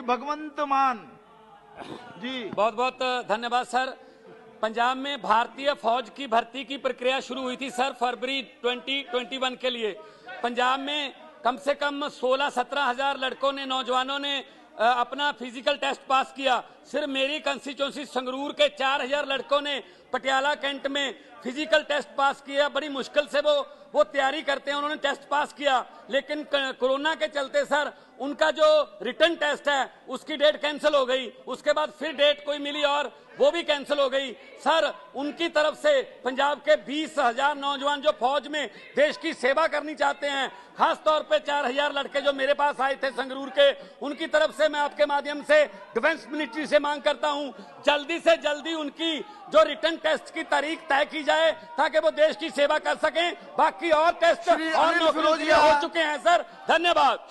भगवंत मान जी। बहुत बहुत धन्यवाद सर। पंजाब में भारतीय फौज की भर्ती की प्रक्रिया शुरू हुई थी सर फरवरी 2021 के लिए। पंजाब में कम से कम 16-17 हजार लड़कों ने, नौजवानों ने अपना फिजिकल टेस्ट पास किया। सिर्फ मेरी कंस्टिट्यूंसी संगरूर के 4000 लड़कों ने पटियाला कैंट में फिजिकल टेस्ट पास किया। बड़ी मुश्किल से वो तैयारी करते हैं, उन्होंने टेस्ट पास किया, लेकिन कोरोना के चलते सर उनका जो रिटर्न टेस्ट है उसकी डेट कैंसिल हो गई। उसके बाद फिर डेट कोई मिली और वो भी कैंसिल हो गई। सर उनकी तरफ से पंजाब के 20,000 नौजवान जो फौज में देश की सेवा करनी चाहते हैं, खास तौर पे 4000 लड़के जो मेरे पास आए थे संगरूर के, उनकी तरफ से मैं आपके माध्यम से डिफेंस मिनिस्ट्री से मांग करता हूं जल्दी से जल्दी उनकी जो रिटर्न टेस्ट की तारीख तय की जाए ताकि वो देश की सेवा कर सकें। बाकी और टेस्ट और नौकरियां हो चुके हैं सर। धन्यवाद।